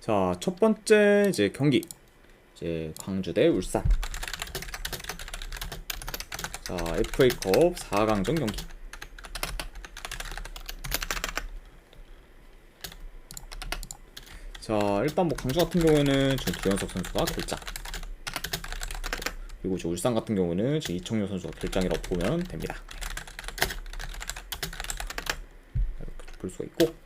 자, 첫 번째 이제 경기 이제 광주 대 울산. 자, FA컵 4강전 경기. 자, 일단 뭐 광주 같은 경우에는 지금 도현석 선수가 결장, 그리고 지금 울산 같은 경우는 지금 이청용 선수가 결장이라고 보면 됩니다. 이렇게 볼 수가 있고,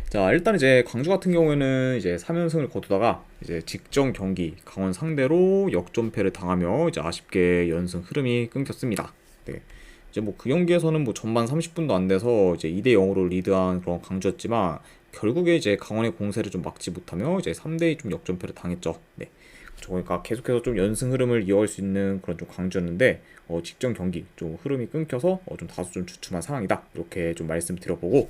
자, 일단 이제 광주 같은 경우에는 이제 3연승을 거두다가 이제 직전 경기 강원 상대로 역전패를 당하며 이제 아쉽게 연승 흐름이 끊겼습니다. 네. 이제 뭐 그 경기에서는 뭐 전반 30분도 안 돼서 이제 2대 0으로 리드한 그런 광주였지만 결국에 이제 강원의 공세를 좀 막지 못하며 이제 3대2 좀 역전패를 당했죠. 네. 그러니까 계속해서 좀 연승 흐름을 이어갈 수 있는 그런 좀 광주였는데 직전 경기 좀 흐름이 끊겨서 좀 다소 좀 주춤한 상황이다. 이렇게 좀 말씀드려보고,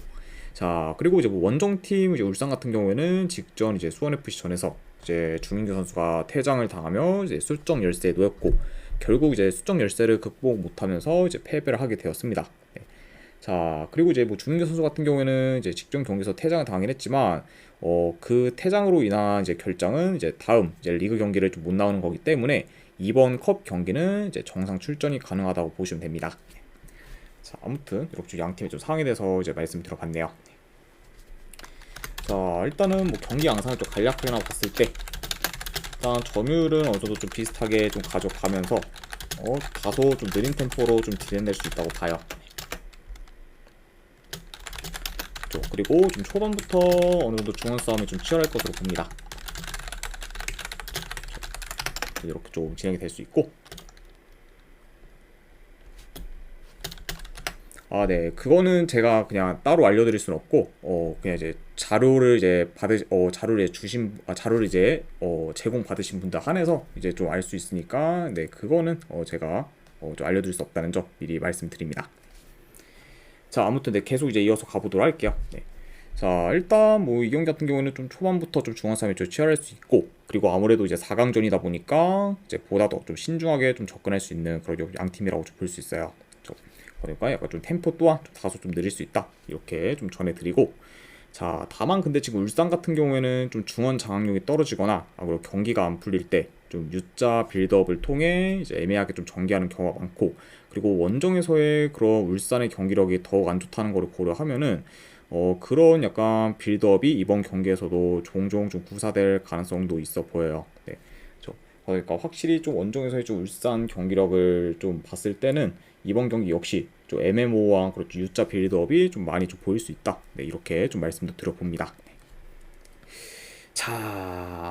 자, 그리고 이제 뭐 원정팀 이제 울산 같은 경우에는 직전 이제 수원 FC 전에서 이제 중인규 선수가 퇴장을 당하며 이제 수적 열세에 놓였고 결국 이제 수적 열세를 극복 못하면서 이제 패배를 하게 되었습니다. 네. 자, 그리고 이제 뭐 중인규 선수 같은 경우에는 이제 직전 경기에서 퇴장을 당하긴 했지만 그 퇴장으로 인한 이제 결장은 이제 다음 이제 리그 경기를 좀 못 나오는 거기 때문에 이번 컵 경기는 이제 정상 출전이 가능하다고 보시면 됩니다. 자, 아무튼 이렇게 좀 양 팀의 좀 상황에 대해서 이제 말씀 들어봤네요. 자, 일단은 뭐 경기 양상을 좀 간략하게 봤을 때 일단 점유율은 어느 정도 좀 비슷하게 좀 가져가면서 다소 좀 느린 템포로 좀 진행될 수 있다고 봐요. 그리고 좀 초반부터 어느 정도 중원 싸움이 좀 치열할 것으로 봅니다. 이렇게 좀 진행이 될 수 있고, 아, 네, 그거는 제가 그냥 따로 알려드릴 수는 없고, 그냥 이제 자료를 이제 자료를 주신, 자료를 이제 제공 받으신 분들 한해서 이제 좀 알 수 있으니까, 네, 그거는 제가 좀 알려드릴 수 없다는 점 미리 말씀드립니다. 자, 아무튼 네, 계속 이제 이어서 가보도록 할게요. 네. 자, 일단 뭐 이 경기 같은 경우는 좀 초반부터 좀 중원 싸움이 좀 치열할 수 있고, 그리고 아무래도 이제 4강전이다 보니까 이제 보다 더 좀 신중하게 좀 접근할 수 있는 그런 양 팀이라고 좀 볼 수 있어요. 그러니까 약간 좀 템포 또한 좀 다소 좀 느릴 수 있다, 이렇게 좀 전해드리고, 자, 다만 근데 지금 울산 같은 경우에는 좀 중원 장악력이 떨어지거나 그리고 경기가 안 풀릴 때 좀 U자 빌드업을 통해 이제 애매하게 좀 전개하는 경우가 많고, 그리고 원정에서의 그런 울산의 경기력이 더욱 안 좋다는 것을 고려하면은 그런 약간 빌드업이 이번 경기에서도 종종 좀 구사될 가능성도 있어 보여요. 네. 그러니까 확실히 좀 원정에서의 좀 울산 경기력을 좀 봤을 때는 이번 경기 역시 좀 MMO와 그렇죠 U자 빌드업이 좀 많이 좀 보일 수 있다. 네, 이렇게 좀 말씀도 드려봅니다. 자,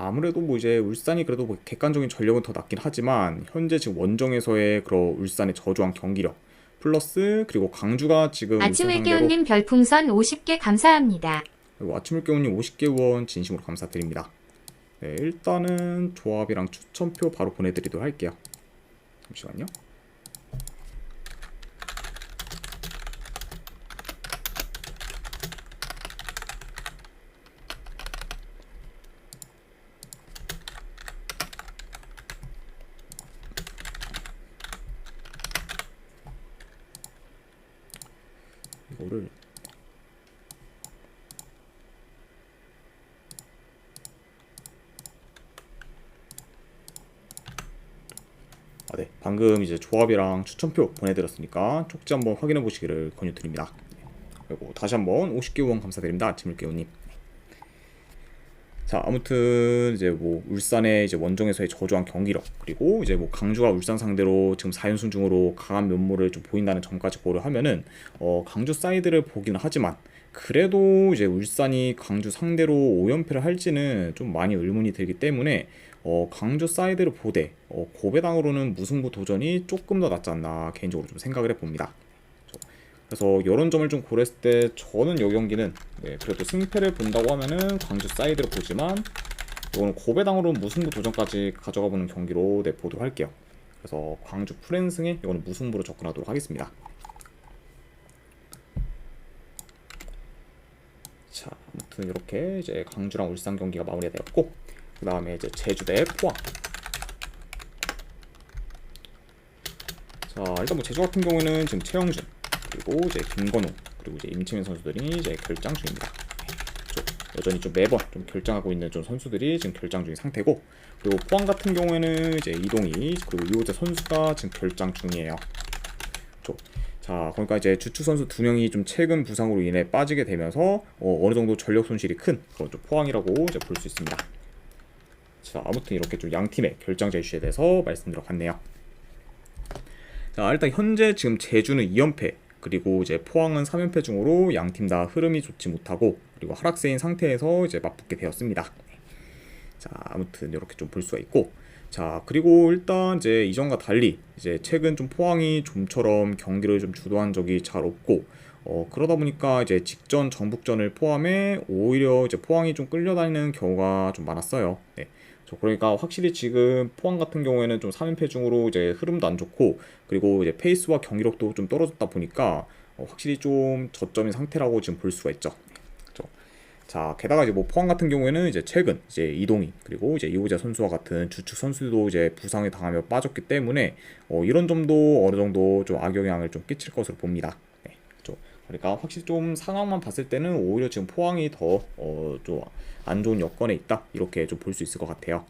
아무래도 뭐 이제 울산이 그래도 뭐 객관적인 전력은 더 낫긴 하지만 현재 지금 원정에서의 그런 울산의 저조한 경기력 플러스 그리고 강주가 지금 울산 상대로 아침을깨우님 별풍선 50개 감사합니다. 그리고 아침을깨우님 50개 원 진심으로 감사드립니다. 네, 일단은 조합이랑 추천표 바로 보내드리도록 할게요. 잠시만요. 이거를 네, 방금 이제 조합이랑 추천표 보내드렸으니까 쪽지 한번 확인해 보시기를 권유드립니다. 그리고 다시 한번 50개 후원 감사드립니다. 아침을 깨우님. 자, 아무튼 이제 뭐 울산의 이제 원정에서의 저조한 경기력, 그리고 이제 뭐 강주가 울산 상대로 지금 4연승 중으로 강한 면모를 좀 보인다는 점까지 고려하면은 강주 사이드를 보기는 하지만 그래도 이제 울산이 강주 상대로 5연패를 할지는 좀 많이 의문이 들기 때문에 강주 사이드를 보되 고배당으로는 무승부 도전이 조금 더 낫지 않나 개인적으로 좀 생각을 해봅니다. 그래서 이런 점을 좀 고려했을 때 저는 이 경기는 그래도 승패를 본다고 하면은 광주 사이드를 보지만 이거는 고배당으로 무승부 도전까지 가져가 보는 경기로 보도록 할게요. 그래서 광주 프랜승에 이거는 무승부로 접근하도록 하겠습니다. 자, 아무튼 이렇게 이제 강주랑 울산 경기가 마무리가 되었고, 그 다음에 이제 제주 대 포항. 자, 일단 뭐 제주 같은 경우는 지금 최영준 그리고 이제 김건우 그리고 이제 임채민 선수들이 이제 결장 중입니다. 여전히 좀 매번 좀 결장하고 있는 좀 선수들이 지금 결장 중인 상태고, 그리고 포항 같은 경우에는 이제 이동희 그리고 이호재 선수가 지금 결장 중이에요. 자, 그러니까 이제 주축 선수 두 명이 좀 최근 부상으로 인해 빠지게 되면서 어느 정도 전력 손실이 큰 그런 좀 포항이라고 이제 볼 수 있습니다. 자, 아무튼 이렇게 좀 양 팀의 결장자 이슈에 대해서 말씀드려봤네요. 자, 일단 현재 지금 제주는 2연패, 그리고 이제 포항은 3연패 중으로 양 팀 다 흐름이 좋지 못하고 그리고 하락세인 상태에서 이제 맞붙게 되었습니다. 자, 아무튼 이렇게 좀 볼 수가 있고, 자, 그리고 일단 이제 이전과 달리 이제 최근 좀 포항이 좀처럼 경기를 좀 주도한 적이 잘 없고, 그러다 보니까 이제 직전 전북전을 포함해 오히려 이제 포항이 좀 끌려다니는 경우가 좀 많았어요. 네. 그러니까 확실히 지금 포항 같은 경우에는 좀 3연패 중으로 이제 흐름도 안 좋고, 그리고 이제 페이스와 경기력도 좀 떨어졌다 보니까 확실히 좀 저점인 상태라고 지금 볼 수가 있죠. 자, 게다가 이제 뭐 포항 같은 경우에는 이제 최근 이제 이동희 그리고 이제 이호재 선수와 같은 주축 선수도 이제 부상에 당하며 빠졌기 때문에 이런 점도 어느 정도 좀 악영향을 좀 끼칠 것으로 봅니다. 네, 그러니까 확실히 좀 상황만 봤을 때는 오히려 지금 포항이 더 좀 안 좋은 여건에 있다, 이렇게 좀 볼 수 있을 것 같아요.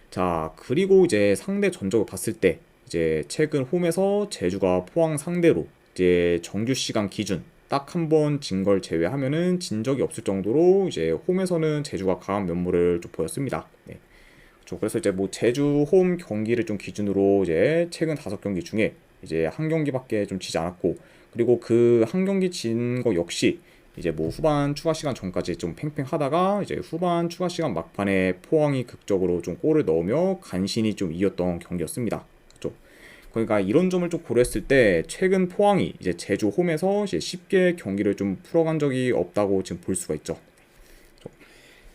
자, 그리고 이제 상대 전적을 봤을 때 이제 최근 홈에서 제주가 포항 상대로 이제 정규 시간 기준 딱 한 번 진 걸 제외하면은 진 적이 없을 정도로 이제 홈에서는 제주가 강한 면모를 좀 보였습니다. 네. 그래서 이제 뭐 제주 홈 경기를 좀 기준으로 이제 최근 5경기 중에 이제 한 경기밖에 좀 지지 않았고, 그리고 그 한 경기 진 거 역시 이제 뭐 후반 추가 시간 전까지 좀 팽팽하다가 이제 후반 추가 시간 막판에 포항이 극적으로 좀 골을 넣으며 간신히 좀 이겼던 경기였습니다. 그러니까 이런 점을 좀 고려했을 때 최근 포항이 이제 제주 홈에서 이제 쉽게 경기를 좀 풀어간 적이 없다고 지금 볼 수가 있죠.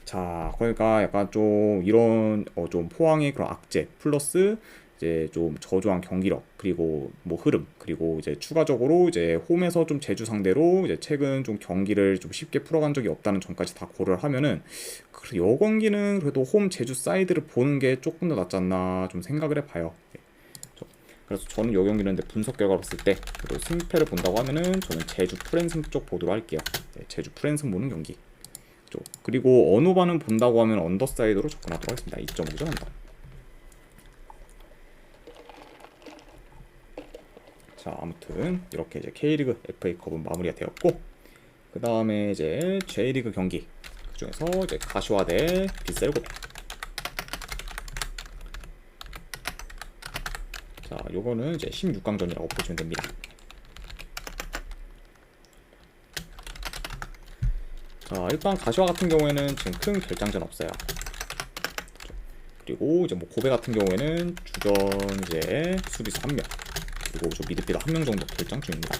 자, 그러니까 약간 좀 이런 좀 포항의 그런 악재 플러스 이제 좀 저조한 경기력, 그리고 뭐 흐름, 그리고 이제 추가적으로 이제 홈에서 좀 제주 상대로 이제 최근 좀 경기를 좀 쉽게 풀어간 적이 없다는 점까지 다 고려를 하면은 요 경기는 그래도 홈 제주 사이드를 보는 게 조금 더 낫지 않나 좀 생각을 해봐요. 그래서 저는 이 경기는 분석 결과로 봤을 때 그리고 승패를 본다고 하면은 저는 제주 프랜승 쪽 보도록 할게요. 네, 제주 프랜승 보는 경기. 그리고 언어반은 본다고 하면 언더사이드로 접근하도록 하겠습니다. 2.5점 한다. 자, 아무튼 이렇게 이제 K리그 FA컵은 마무리가 되었고, 그 다음에 이제 J리그 경기, 그 중에서 이제 가시화 대 빗셀고베. 자, 요거는 이제 16강전이라고 보시면 됩니다. 자, 일단 가시화 같은 경우에는 지금 큰 결장전 없어요. 그리고 이제 뭐 고베 같은 경우에는 주전 이제 수비수 1명, 그리고 좀 미드필더 1명 정도 결장 중입니다.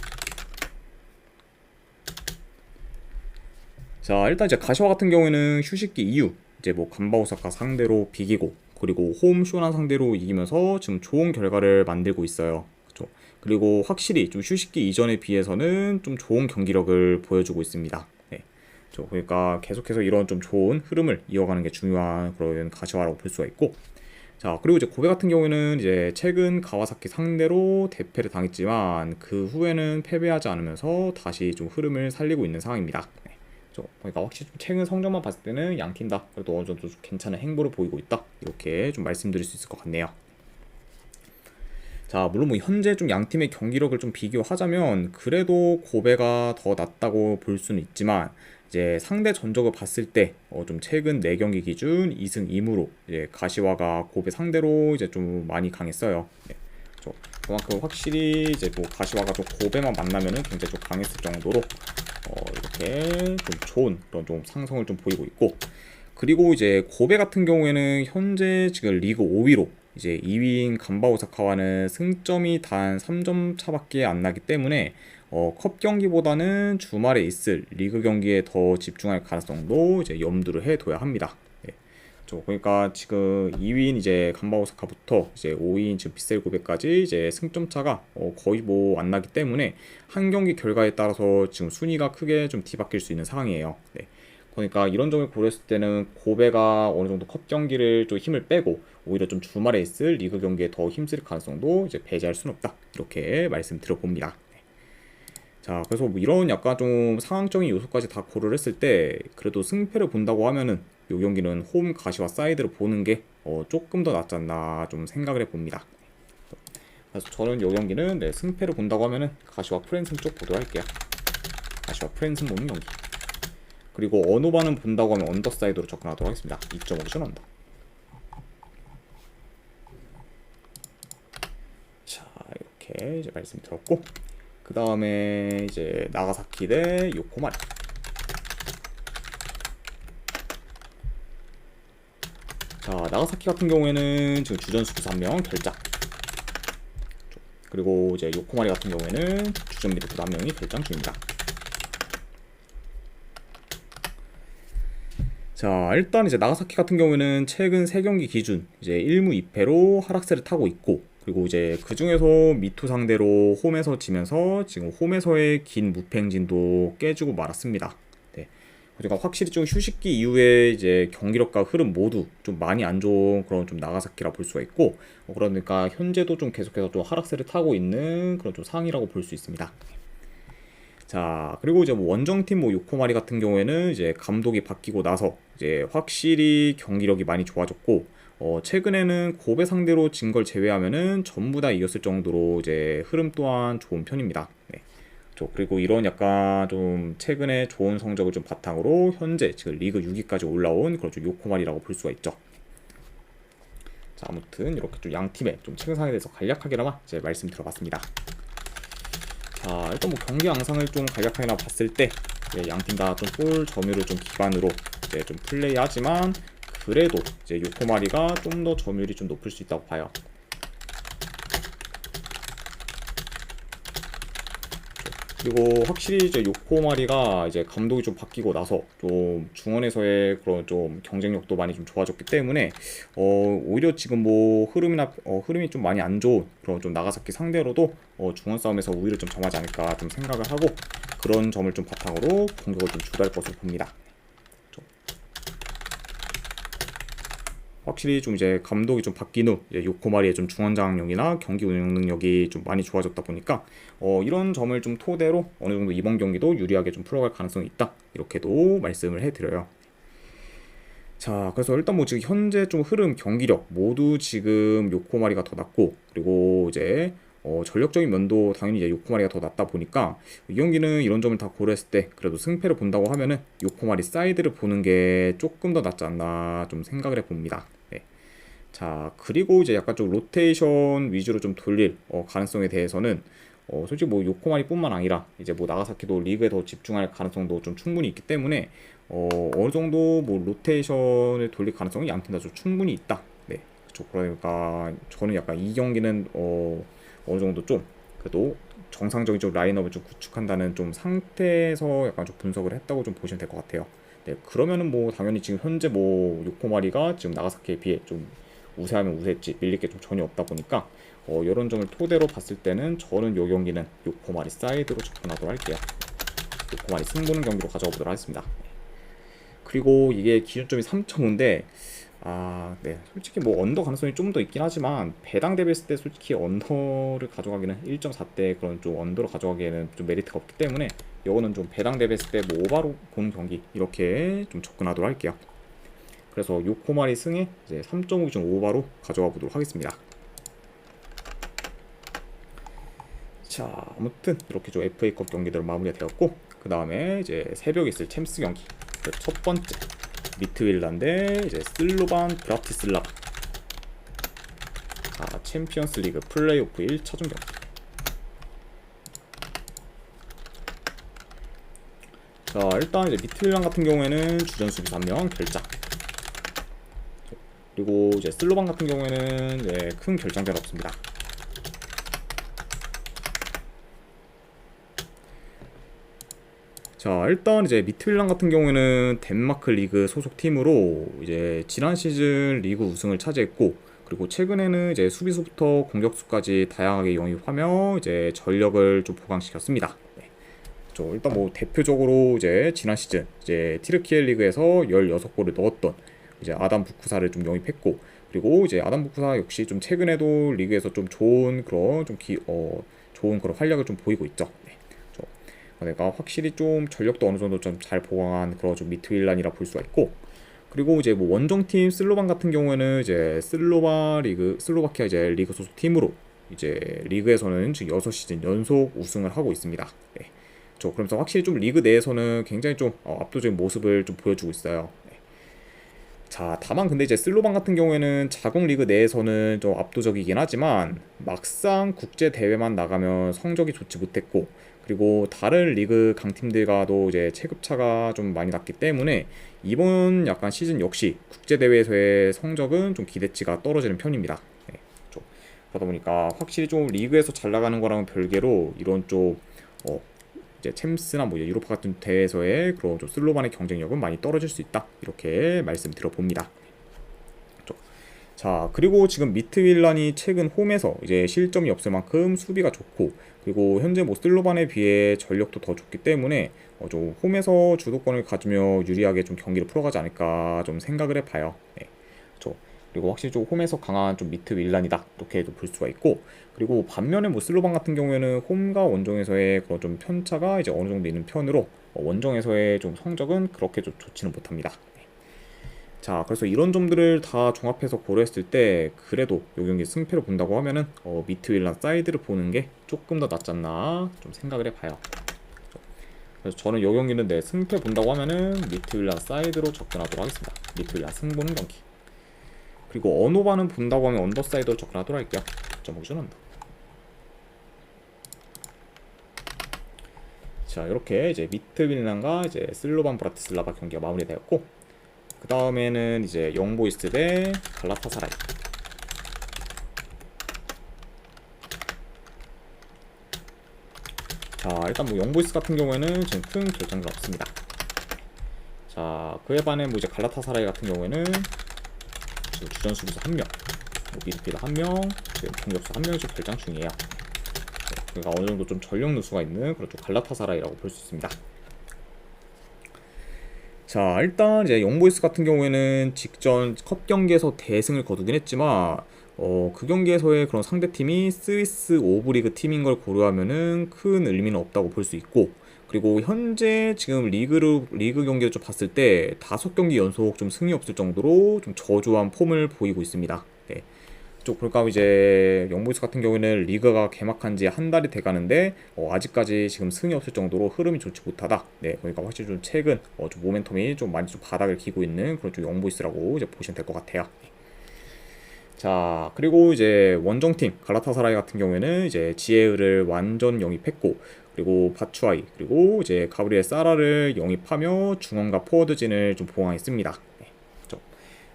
자, 일단 이제 가시화 같은 경우에는 휴식기 이후 이제 뭐 간바오사카 상대로 비기고, 그리고 홈 쇼나 상대로 이기면서 지금 좋은 결과를 만들고 있어요. 그렇죠? 그리고 확실히 좀 휴식기 이전에 비해서는 좀 좋은 경기력을 보여주고 있습니다. 네. 그러니까 계속해서 이런 좀 좋은 흐름을 이어가는 게 중요한 그런 가시화라고 볼 수가 있고, 자, 그리고 이제 고베 같은 경우에는 이제 최근 가와사키 상대로 대패를 당했지만 그 후에는 패배하지 않으면서 다시 좀 흐름을 살리고 있는 상황입니다. 네. 그러니까 확실히 좀 최근 성적만 봤을 때는 양팀 다 그래도 어느 정도 좀 괜찮은 행보를 보이고 있다, 이렇게 좀 말씀드릴 수 있을 것 같네요. 자, 물론 뭐 현재 좀 양팀의 경기력을 좀 비교하자면 그래도 고베가 더 낫다고 볼 수는 있지만, 이제 상대 전적을 봤을 때 좀 최근 4경기 기준 2승 2무로 이제 가시화가 고베 상대로 이제 좀 많이 강했어요. 네. 그만큼 확실히 이제 뭐 가시화가 좀 고베만 만나면은 굉장히 좀 강했을 정도로 이렇게 좀 좋은 그런 좀 상승을 좀 보이고 있고, 그리고 이제 고베 같은 경우에는 현재 지금 리그 5위로 이제 2위인 간바 오사카와는 승점이 단 3점 차밖에 안 나기 때문에 컵 경기보다는 주말에 있을 리그 경기에 더 집중할 가능성도 이제 염두를 해둬야 합니다. 네. 그러니까 지금 2위인 이제 간바 오사카부터 이제 5위인 지금 빗셀고베까지 이제 승점 차가 거의 뭐 안 나기 때문에 한 경기 결과에 따라서 지금 순위가 크게 좀 뒤바뀔 수 있는 상황이에요. 네. 그러니까 이런 점을 고려했을 때는 고베가 어느 정도 컵 경기를 좀 힘을 빼고 오히려 좀 주말에 있을 리그 경기에 더 힘쓸 가능성도 이제 배제할 수는 없다, 이렇게 말씀드려 봅니다. 자, 그래서 뭐 이런 약간 좀 상황적인 요소까지 다 고려를 했을 때 그래도 승패를 본다고 하면은 이 경기는 홈 가시와 사이드를 보는 게 조금 더 낫지 않나 좀 생각을 해봅니다. 그래서 저는 이 경기는 네, 승패를 본다고 하면은 가시와 프랜슨 쪽 보도록 할게요. 가시와 프랜슨 보는 경기. 그리고 언어반은 본다고 하면 언더사이드로 접근하도록 하겠습니다. 2.5전 언더. 자, 이렇게 이제 말씀드렸고, 그 다음에 이제 나가사키 대 요코마리. 자, 나가사키 같은 경우에는 지금 주전 수비수 1명 결장. 그리고 이제 요코마리 같은 경우에는 주전 미드필드 1명이 결장 중입니다. 자, 일단 이제 나가사키 같은 경우에는 최근 3경기 기준 이제 1무 2패로 하락세를 타고 있고, 그리고 이제 그 중에서 미투 상대로 홈에서 지면서 지금 홈에서의 긴 무패행진도 깨지고 말았습니다. 네. 그러니까 확실히 좀 휴식기 이후에 이제 경기력과 흐름 모두 좀 많이 안 좋은 그런 좀 나가사키라 볼 수가 있고, 그러니까 현재도 좀 계속해서 좀 하락세를 타고 있는 그런 좀 상황이라고 볼 수 있습니다. 자, 그리고 이제 뭐 원정팀 뭐 요코마리 같은 경우에는 이제 감독이 바뀌고 나서 이제 확실히 경기력이 많이 좋아졌고, 최근에는 고베 상대로 진 걸 제외하면은 전부 다 이겼을 정도로 이제 흐름 또한 좋은 편입니다. 네. 그리고 이런 약간 좀 최근에 좋은 성적을 좀 바탕으로 현재 지금 리그 6위까지 올라온 그런 좀 요코마리라고 볼 수가 있죠. 자, 아무튼 이렇게 좀 양 팀의 좀 최근 상황에 대해서 간략하게나마 이제 말씀드려봤습니다. 자, 일단 뭐 경기 양상을 좀 간략하게나 봤을 때 양 팀 다 좀 골 점유를 좀 기반으로 이제 좀 플레이하지만 그래도 이제 요코마리가 좀 더 점유율이 좀 높을 수 있다고 봐요. 그리고 확실히 이제 요코마리가 이제 감독이 좀 바뀌고 나서 좀 중원에서의 그런 좀 경쟁력도 많이 좀 좋아졌기 때문에 오히려 지금 뭐 흐름이 좀 많이 안 좋은 그런 좀 나가사키 상대로도 중원 싸움에서 우위를 좀 점하지 않을까 좀 생각을 하고, 그런 점을 좀 바탕으로 공격을 좀 주도할 것으로 봅니다. 확실히 좀 이제 감독이 좀 바뀐 후 이제 요코마리의 좀 중원 장악력이나 경기 운영 능력이 좀 많이 좋아졌다 보니까 이런 점을 좀 토대로 어느 정도 이번 경기도 유리하게 좀 풀어갈 가능성이 있다, 이렇게도 말씀을 해드려요. 자, 그래서 일단 뭐 지금 현재 좀 흐름, 경기력 모두 지금 요코마리가 더 낫고, 그리고 이제 전력적인 면도 당연히 이제 요코마리가 더 낫다 보니까 이 경기는 이런 점을 다 고려했을 때 그래도 승패를 본다고 하면은 요코마리 사이드를 보는 게 조금 더 낫지 않나 좀 생각을 해봅니다. 네. 자, 그리고 이제 약간 좀 로테이션 위주로 좀 돌릴 가능성에 대해서는 솔직히 뭐 요코마리뿐만 아니라 이제 뭐 나가사키도 리그에 더 집중할 가능성도 좀 충분히 있기 때문에 어느 정도 뭐 로테이션을 돌릴 가능성이 양 팀 다 좀 충분히 있다. 네, 그렇죠. 그러니까 저는 약간 이 경기는 어느 정도 좀 그래도 정상적인 좀 라인업을 좀 구축한다는 좀 상태에서 약간 좀 분석을 했다고 좀 보시면 될 것 같아요. 네, 그러면은 뭐 당연히 지금 현재 뭐 요코마리가 지금 나가사키에 비해 좀 우세하면 우세했지 밀릴 게 좀 전혀 없다 보니까 이런 점을 토대로 봤을 때는 저는 요 경기는 요코마리 사이드로 접근하도록 할게요. 요코마리 승부는 경기로 가져가 보도록 하겠습니다. 그리고 이게 기준점이 3.5인데 네, 솔직히 뭐 언더 가능성이 좀 더 있긴 하지만 배당 대비했을 때 솔직히 언더를 가져가기는 1.4대 그런 좀 언더로 가져가기에는 좀 메리트가 없기 때문에 이거는 좀 배당 대비했을 때 뭐 오바로 보는 경기 이렇게 좀 접근하도록 할게요. 그래서 요코마리 승에 이제 3.5 기준 오바로 가져가 보도록 하겠습니다. 자, 아무튼 이렇게 좀 FA컵 경기들은 마무리가 되었고, 그 다음에 이제 새벽에 있을 챔스 경기 첫 번째 미트윌란데 이제 슬로반 브라티슬라바 챔피언스 리그 플레이오프 1차전 경기. 자, 일단 이제 미트윌란 같은 경우에는 주전 수비수 1명 결장, 그리고 이제 슬로반 같은 경우에는 큰 결장자는 없습니다. 자, 일단 이제 미트윌란 같은 경우에는 덴마크 리그 소속 팀으로 이제 지난 시즌 리그 우승을 차지했고, 그리고 최근에는 이제 수비수부터 공격수까지 다양하게 영입하며 이제 전력을 좀 보강시켰습니다. 네. 일단 뭐 대표적으로 이제 지난 시즌 이제 티르키예 리그에서 16골을 넣었던 이제 아담 부쿠사를 좀 영입했고, 그리고 이제 아담 부쿠사 역시 좀 최근에도 리그에서 좀 좋은 그런 좀 좋은 그런 활약을 좀 보이고 있죠. 네. 그러니까 확실히 좀 전력도 어느 정도 좀 잘 보강한 그런 좀 미트윌란이라 볼 수가 있고, 그리고 이제 뭐 원정팀 슬로반 같은 경우에는 이제 슬로바키아 이제 리그 소속 팀으로 이제 리그에서는 지금 6시즌 연속 우승을 하고 있습니다. 네. 그러면서 확실히 좀 리그 내에서는 굉장히 좀 압도적인 모습을 좀 보여주고 있어요. 네. 자, 다만 근데 이제 슬로반 같은 경우에는 자국 리그 내에서는 좀 압도적이긴 하지만 막상 국제 대회만 나가면 성적이 좋지 못했고, 그리고 다른 리그 강팀들과도 이제 체급차가 좀 많이 났기 때문에 이번 약간 시즌 역시 국제 대회에서의 성적은 좀 기대치가 떨어지는 편입니다. 네, 그러다 보니까 확실히 좀 리그에서 잘 나가는 거랑은 별개로 이런 좀 이제 챔스나 뭐 유로파 같은 대회에서의 그런 좀 슬로반의 경쟁력은 많이 떨어질 수 있다, 이렇게 말씀드려 봅니다. 자, 그리고 지금 미트윌란이 최근 홈에서 이제 실점이 없을 만큼 수비가 좋고, 그리고 현재 뭐 슬로반에 비해 전력도 더 좋기 때문에 좀 홈에서 주도권을 가지며 유리하게 좀 경기를 풀어가지 않을까 좀 생각을 해봐요. 네. 그리고 확실히 좀 홈에서 강한 좀 미트윌란이다, 이렇게도 볼 수가 있고, 그리고 반면에 뭐 슬로반 같은 경우에는 홈과 원정에서의 그런 좀 편차가 이제 어느 정도 있는 편으로 원정에서의 좀 성적은 그렇게 좀 좋지는 못합니다. 자, 그래서 이런 점들을 다 종합해서 고려했을 때 그래도 이 경기 승패를 본다고 하면은 미트윌란 사이드를 보는 게 조금 더 낫지 않나 좀 생각을 해봐요. 그래서 저는 이 경기는 승패 본다고 하면은 미트윌란 사이드로 접근하도록 하겠습니다. 미트윌란 승보는 경기. 그리고 언오바는 본다고 하면 언더사이드로 접근하도록 할게요. 점 보기 언더. 자, 이렇게 이제 미트윌란과 이제 슬로반 브라티슬라바 경기가 마무리되었고, 그 다음에는 이제 영보이스 대 갈라타사라이. 자, 일단 뭐 영보이스 같은 경우에는 지금 큰 결정은 없습니다. 자, 그에 반해 뭐 이제 갈라타사라이 같은 경우에는 지금 주전 수비수 1명, 뭐 미드필더 1명, 지금 공격수 1명이 좀 결장 중이에요. 그러니까 어느 정도 좀 전력 누수가 있는 그런 좀 갈라타사라이라고 볼 수 있습니다. 자, 일단 이제 영보이스 같은 경우에는 직전 컵 경기에서 대승을 거두긴 했지만 그 경기에서의 그런 상대팀이 스위스 오브리그 팀인 걸 고려하면은 큰 의미는 없다고 볼 수 있고, 그리고 현재 지금 리그 경기를 좀 봤을 때 5경기 연속 좀 승이 없을 정도로 좀 저조한 폼을 보이고 있습니다. 네. 그러니까 이제 영보이스 같은 경우에는 리그가 개막한 지 한 달이 돼가는데 아직까지 지금 승이 없을 정도로 흐름이 좋지 못하다. 네, 그러니까 확실히 좀 최근 좀 모멘텀이 좀 많이 좀 바닥을 기고 있는 그런 좀 영보이스라고 이제 보시면 될 것 같아요. 자, 그리고 이제 원정팀 갈라타사라이 같은 경우에는 이제 지에르를 완전 영입했고, 그리고 바추아이, 그리고 이제 가브리엘 사라를 영입하며 중원과 포워드진을 좀 보강했습니다.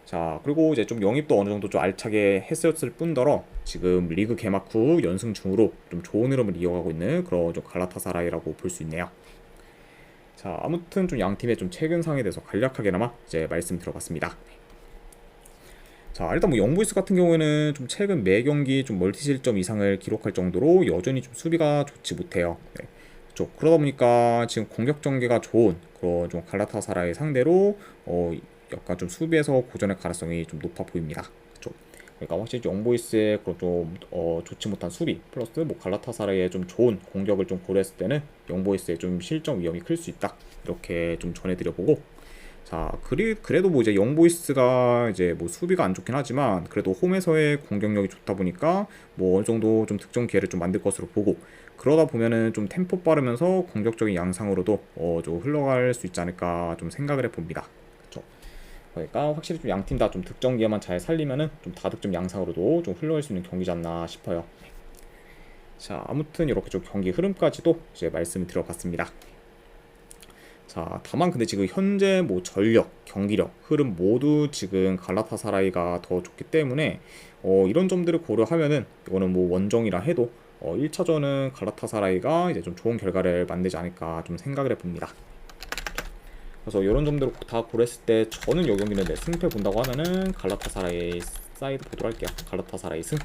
자, 그리고 이제 좀 영입도 어느 정도 좀 알차게 했었을 뿐더러 지금 리그 개막 후 연승 중으로 좀 좋은 흐름을 이어가고 있는 그런 좀 갈라타사라이라고 볼 수 있네요. 자, 아무튼 좀 양 팀의 좀 최근 상황에 대해서 간략하게나마 이제 말씀드려봤습니다. 자, 일단 뭐 영보이스 같은 경우에는 좀 최근 매 경기 좀 멀티 실점 이상을 기록할 정도로 여전히 좀 수비가 좋지 못해요. 네. 그러다 보니까 지금 공격 전개가 좋은 그런 좀 갈라타사라이 상대로 약간 좀 수비에서 고전의 가능성이 좀 높아 보입니다. 그렇죠? 그러니까 확실히 영보이스의 그런 좀 좋지 못한 수비 플러스 뭐 갈라타사라이의 좀 좋은 공격을 좀 고려했을 때는 영보이스의 좀 실점 위험이 클 수 있다, 이렇게 좀 전해드려보고, 자, 그래도 뭐 이제 영보이스가 이제 뭐 수비가 안 좋긴 하지만 그래도 홈에서의 공격력이 좋다 보니까 뭐 어느 정도 좀 득점 기회를 좀 만들 것으로 보고, 그러다 보면은 좀 템포 빠르면서 공격적인 양상으로도 좀 흘러갈 수 있지 않을까 좀 생각을 해봅니다. 그러니까 확실히 좀 양 팀 다 좀 득점 기회만 잘 살리면은 좀 다득점 양상으로도 좀 흘러갈 수 있는 경기지 않나 싶어요. 자, 아무튼 이렇게 좀 경기 흐름까지도 이제 말씀을 드려봤습니다. 자, 다만 근데 지금 현재 뭐 전력, 경기력, 흐름 모두 지금 갈라타사라이가 더 좋기 때문에 이런 점들을 고려하면은 이거는 뭐 원정이라 해도 1차전은 갈라타사라이가 이제 좀 좋은 결과를 만들지 않을까 좀 생각을 해봅니다. 그래서 이런 점들을 다 고려했을 때 저는 이 경기는 승패 본다고 하면은 갈라타사라이 사이드 보도록 할게요. 갈라타사라이 승.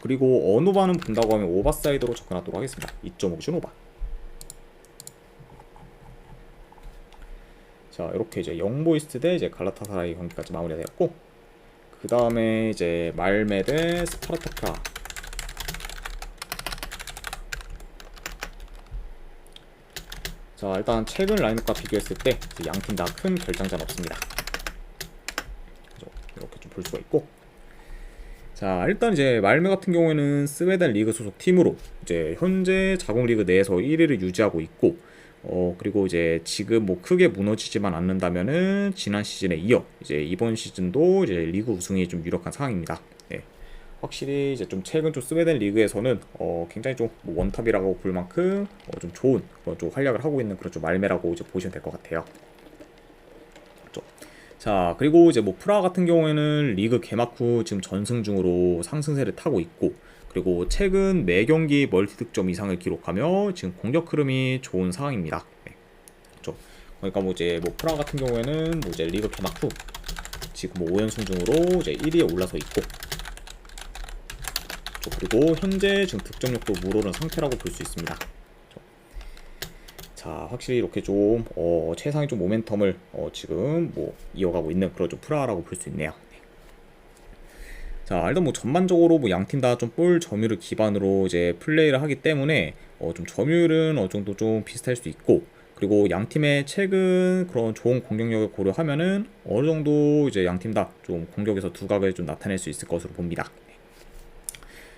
그리고 언오바는 본다고 하면 오바 사이드로 접근하도록 하겠습니다. 2.5준 오바. 자, 이렇게 이제 영보이스 대 이제 갈라타사라이 경기까지 마무리가 되었고, 그 다음에 이제 말메 대 스파르타 프라하. 자, 일단 최근 라인업과 비교했을 때 양 팀 다 큰 결장자는 없습니다. 이렇게 좀 볼 수가 있고, 자, 일단 이제 말메 같은 경우에는 스웨덴 리그 소속 팀으로 이제 현재 자국 리그 내에서 1위를 유지하고 있고, 그리고 이제 지금 뭐 크게 무너지지만 않는다면은 지난 시즌에 이어 이제 이번 시즌도 이제 리그 우승이 좀 유력한 상황입니다. 네. 확실히 이제 좀 최근 좀 스웨덴 리그에서는 굉장히 좀뭐 원탑이라고 볼 만큼 좀 좋은 그런 좀 활약을 하고 있는 그런 좀 말메라고 이제 보시면 될 것 같아요. 그렇죠. 자, 그리고 이제 뭐 프라하 같은 경우에는 리그 개막 후 지금 전승 중으로 상승세를 타고 있고, 그리고 최근 매 경기 멀티 득점 이상을 기록하며 지금 공격 흐름이 좋은 상황입니다. 네. 그렇죠. 그러니까 뭐 이제 뭐 프라하 같은 경우에는 뭐 이제 리그 개막 후 지금 뭐 5연승 중으로 이제 1위에 올라서 있고, 그리고 현재 지금 득점력도 물오른 상태라고 볼 수 있습니다. 자, 확실히 이렇게 좀 최상의 좀 모멘텀을 지금 뭐 이어가고 있는 그런 좀 프라하라고 볼 수 있네요. 자, 일단 뭐 전반적으로 뭐 양 팀 다 좀 볼 점유율을 기반으로 이제 플레이를 하기 때문에 좀 점유율은 어느 정도 좀 비슷할 수 있고, 그리고 양 팀의 최근 그런 좋은 공격력을 고려하면은 어느 정도 이제 양 팀 다 좀 공격에서 두각을 좀 나타낼 수 있을 것으로 봅니다.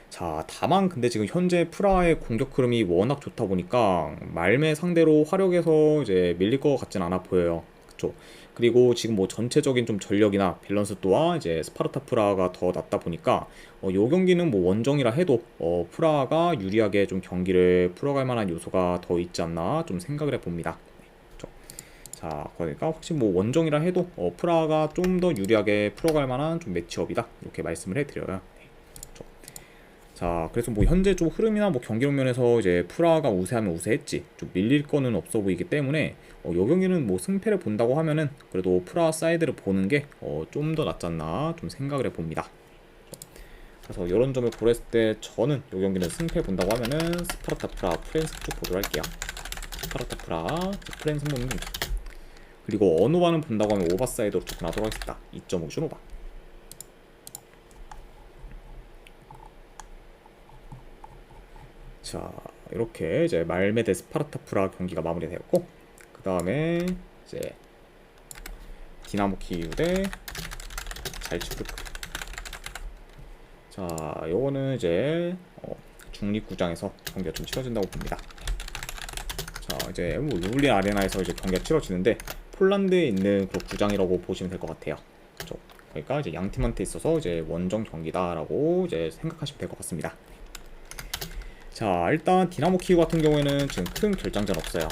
자, 다만 근데 지금 현재 프라하의 공격 흐름이 워낙 좋다 보니까 말메 상대로 화력에서 이제 밀릴 것 같진 않아 보여요. 그쵸? 그리고 지금 뭐 전체적인 좀 전력이나 밸런스 또한 이제 스파르타 프라하가 더 낫다 보니까 요 경기는 뭐 원정이라 해도 프라하가 유리하게 좀 경기를 풀어갈 만한 요소가 더 있지 않나 좀 생각을 해봅니다. 그쵸? 자, 그러니까 혹시 뭐 원정이라 해도 프라하가 좀 더 유리하게 풀어갈 만한 좀 매치업이다, 이렇게 말씀을 해드려요. 자, 그래서 뭐 현재 좀 흐름이나 뭐 경기력 면에서 이제 프라하가 우세하면 우세했지 좀 밀릴 거는 없어 보이기 때문에 요 경기는 뭐 승패를 본다고 하면은 그래도 프라하 사이드를 보는 게 좀 더 낫지 않나 좀 생각을 해봅니다. 그래서 이런 점을 고려했을 때 저는 요 경기는 승패 본다고 하면은 스파르타 프라하 프렌스 쪽 보도록 할게요. 스파르타 프라하 프렌스 보는 중. 그리고 언어반은 본다고 하면 오버사이드로 접근하도록 하겠습니다. 2.5 슈노바. 자, 이렇게 이제 말메 대 스파르타 프라하 경기가 마무리되었고, 그 다음에 이제 디나모 키이우 대 잘츠부르크. 자, 요거는 이제 중립구장에서 경기가 좀 치러진다고 봅니다. 자, 이제 뭐 루블린 아레나에서 이제 경기가 치러지는데 폴란드에 있는 그 구장이라고 보시면 될 것 같아요. 그렇죠? 그러니까 이제 양 팀한테 있어서 이제 원정 경기다라고 이제 생각하시면 될 것 같습니다. 자, 일단 디나모 키이우 같은 경우에는 지금 큰 결장전 없어요.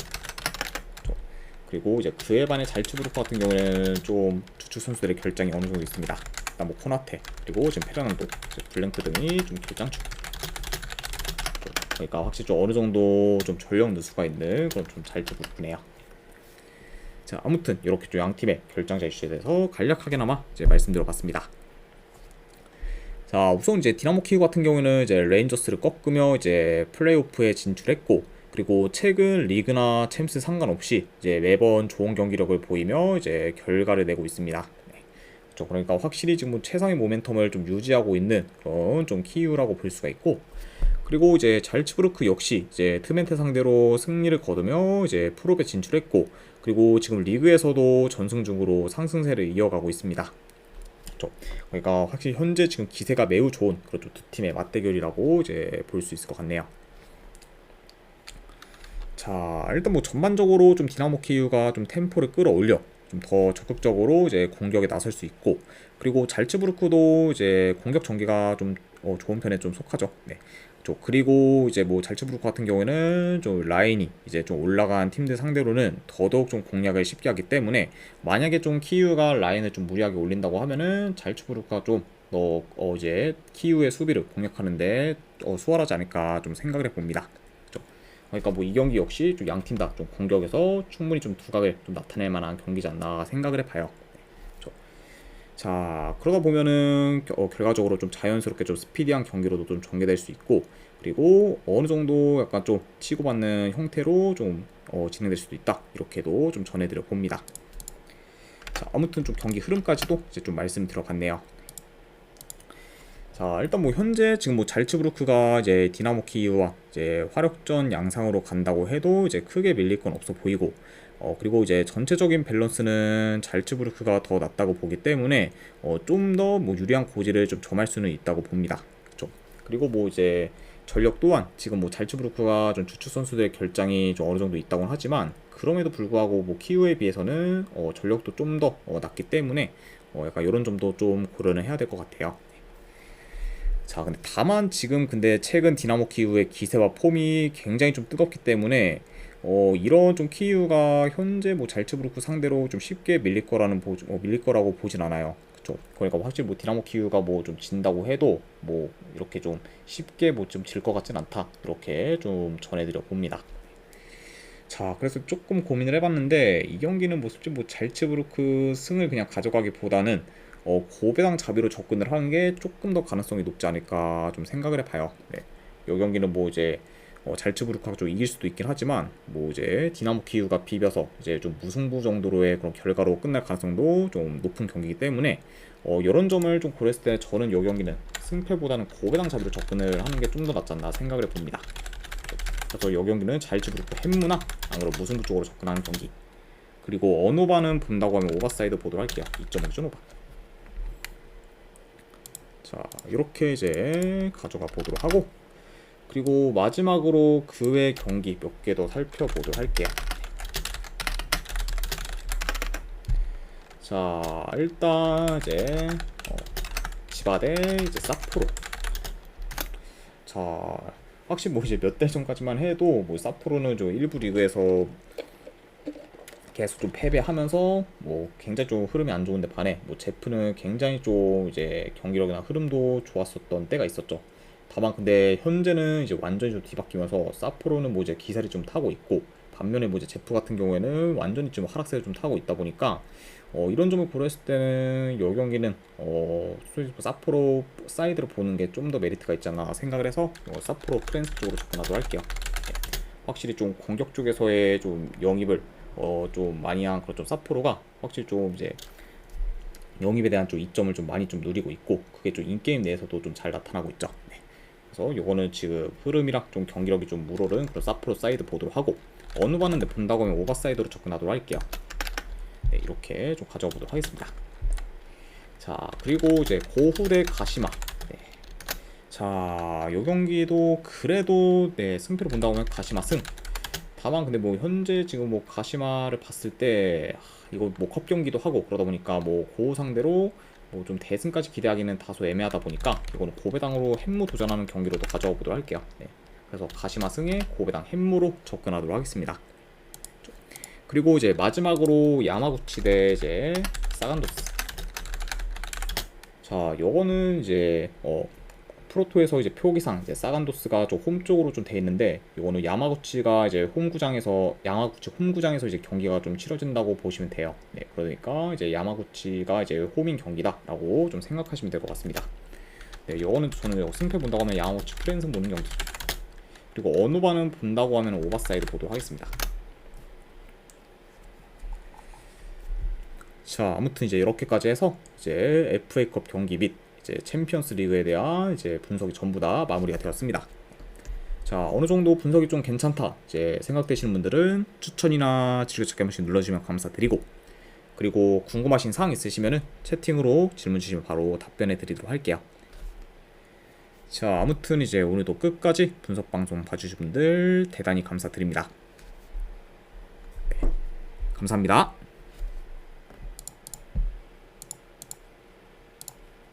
그리고 이제 그에 반해 잘츠부르크 같은 경우에는 좀 주축 선수들의 결장이 어느 정도 있습니다. 일단 뭐 코나테, 그리고 지금 페르난도, 블랭크 등이 좀 결장축. 그러니까 확실히 좀 어느 정도 좀 전력 누수가 있는 그런 좀 잘츠부르크네요. 자, 아무튼 이렇게 좀 양 팀의 결장자 이슈에 대해서 간략하게나마 이제 말씀드려봤습니다. 자, 우선 이제 디나모 키이우 같은 경우는 이제 레인저스를 꺾으며 이제 플레이오프에 진출했고, 그리고 최근 리그나 챔스 상관없이 이제 매번 좋은 경기력을 보이며 이제 결과를 내고 있습니다. 네. 그렇죠. 그러니까 확실히 지금 최상의 모멘텀을 좀 유지하고 있는 그런 좀 키이우라고 볼 수가 있고, 그리고 이제 잘츠부르크 역시 이제 트멘테 상대로 승리를 거두며 이제 프로에 진출했고, 그리고 지금 리그에서도 전승 중으로 상승세를 이어가고 있습니다. 그렇죠. 그러니까 확실히 현재 지금 기세가 매우 좋은 그런 두 팀의 맞대결이라고 이제 볼 수 있을 것 같네요. 자, 일단 뭐 전반적으로 좀 디나모 키이우가 좀 템포를 끌어올려 좀 더 적극적으로 이제 공격에 나설 수 있고, 그리고 잘츠부르크도 이제 공격 전개가 좀 좋은 편에 좀 속하죠. 네. 그리고 이제 뭐 잘츠부르크 같은 경우에는 좀 라인이 이제 좀 올라간 팀들 상대로는 더더욱 좀 공략을 쉽게 하기 때문에 만약에 좀 키이우가 라인을 좀 무리하게 올린다고 하면은 잘츠부르크가 좀 이제 키이우의 수비를 공략하는데 수월하지 않을까 좀 생각을 해봅니다. 그러니까 뭐 이 경기 역시 좀 양 팀 다 좀 공격에서 충분히 좀 두각을 좀 나타낼 만한 경기지 않나 생각을 해봐요. 자, 그러다 보면은 결과적으로 좀 자연스럽게 좀 스피디한 경기로도 좀 전개될 수 있고, 그리고 어느 정도 약간 좀 치고받는 형태로 좀 진행될 수도 있다, 이렇게도 좀 전해드려 봅니다. 자, 아무튼 좀 경기 흐름까지도 이제 좀 말씀 들어갔네요. 자, 일단 뭐 현재 지금 뭐 잘츠부르크가 이제 디나모 키이우와 이제 화력전 양상으로 간다고 해도 이제 크게 밀릴 건 없어 보이고, 그리고 이제 전체적인 밸런스는 잘츠부르크가 더 낫다고 보기 때문에 좀 더 뭐 유리한 고지를 좀 점할 수는 있다고 봅니다. 그쵸? 그리고 뭐 이제 전력 또한 지금 뭐 잘츠부르크가 좀 주축 선수들의 결장이 좀 어느 정도 있다고는 하지만, 그럼에도 불구하고 뭐 키우에 비해서는 전력도 좀 더 낮기 때문에 약간 이런 점도 좀 고려는 해야 될 것 같아요. 자, 근데 다만 지금 근데 최근 디나모 키우의 기세와 폼이 굉장히 좀 뜨겁기 때문에 이런 좀 키우가 현재 뭐 잘츠부르크 상대로 좀 쉽게 밀릴 거라고 보진 않아요. 그쵸? 그러니까 확실히 뭐 디나모 키우가 뭐 좀 진다고 해도 뭐 이렇게 좀 쉽게 뭐 좀 질 것 같진 않다, 이렇게 좀 전해드려 봅니다. 자, 그래서 조금 고민을 해봤는데 이 경기는 뭐 솔직히 뭐 잘츠부르크 승을 그냥 가져가기보다는 고배당 자비로 접근을 하는 게 조금 더 가능성이 높지 않을까 좀 생각을 해봐요. 네. 이 경기는 뭐 이제 잘츠부르크가 좀 이길 수도 있긴 하지만, 뭐 이제 디나모 키우가 비벼서 이제 좀 무승부 정도로의 그런 결과로 끝날 가능성도 좀 높은 경기이기 때문에 이런 점을 좀 고려했을 때 저는 이 경기는 승패보다는 고배당 자비로 접근을 하는 게 좀 더 낫지 않나 생각을 해봅니다. 그래서 이 경기는 잘츠부르크 햄무나 안으로 무승부 쪽으로 접근하는 경기. 그리고 언오바는 본다고 하면 오버사이드 보도록 할게요. 2.5전 오바. 자, 이렇게 이제 가져가 보도록 하고, 그리고 마지막으로 그 외 경기 몇 개 더 살펴보도록 할게요. 자, 일단 이제 지바 대 이제 사포로. 자, 확실히 뭐 이제 몇 달 전까지만 해도 뭐 사포로는 좀 일부 리그에서 계속 좀 패배하면서 뭐 굉장히 좀 흐름이 안 좋은데 반해 뭐 제프는 굉장히 좀 이제 경기력이나 흐름도 좋았었던 때가 있었죠. 다만 근데 현재는 이제 완전히 좀 뒤바뀌면서 사포로는 뭐 이제 기세를 좀 타고 있고, 반면에 뭐 이제 제프 같은 경우에는 완전히 좀 하락세를 좀 타고 있다 보니까 이런 점을 고려했을 때는 이 경기는 솔직히 사포로 사이드로 보는 게 좀 더 메리트가 있지 않나 생각을 해서 사포로 프랜스 쪽으로 접근하도록 할게요. 네. 확실히 좀 공격 쪽에서의 좀 영입을 좀 많이 한 그런 좀 사포로가 확실히 좀 이제 영입에 대한 좀 이점을 좀 많이 좀 누리고 있고, 그게 좀 인게임 내에서도 좀 잘 나타나고 있죠. 네. 그래서 요거는 지금 흐름이랑 좀 경기력이 좀 물오른 그런 사포로 사이드 보도록 하고, 어느 반은 본다고 하면 오버사이드로 접근하도록 할게요. 네, 이렇게 좀 가져가 보도록 하겠습니다. 자, 그리고 이제 고후 대 가시마. 네. 자, 요 경기도 그래도 네, 승패를 본다고 하면 가시마 승. 다만 근데 뭐 현재 지금 뭐 가시마를 봤을 때 이거 뭐 컵 경기도 하고 그러다 보니까 뭐 고우 상대로 뭐 좀 대승까지 기대하기는 다소 애매하다 보니까 이거는 고배당으로 햄무 도전하는 경기로도 가져가 보도록 할게요. 네. 그래서 가시마 승에 고배당 햄무로 접근하도록 하겠습니다. 그리고 이제 마지막으로 야마구치 대 이제 사간도스. 자, 요거는 이제 프로토에서 이제 표기상 이제 사간도스가 좀 홈 쪽으로 좀 돼 있는데, 이거는 야마구치가 이제 야마구치 홈구장에서 이제 경기가 좀 치러진다고 보시면 돼요. 네, 그러니까 이제 야마구치가 이제 홈인 경기다라고 좀 생각하시면 될 것 같습니다. 네, 이거는 저는 승패 본다고 하면 야마구치 프랜승 보는 경기. 그리고 언오바는 본다고 하면 오버사이드 보도록 하겠습니다. 자, 아무튼 이제 이렇게까지 해서 이제 FA컵 경기 및 이제 챔피언스 리그에 대한 이제 분석이 전부 다 마무리가 되었습니다. 자, 어느 정도 분석이 좀 괜찮다 이제 생각되시는 분들은 추천이나 즐겨찾기 한 번씩 눌러주시면 감사드리고, 그리고 궁금하신 사항 있으시면은 채팅으로 질문 주시면 바로 답변해 드리도록 할게요. 자, 아무튼 이제 오늘도 끝까지 분석 방송 봐주신 분들 대단히 감사드립니다. 네, 감사합니다.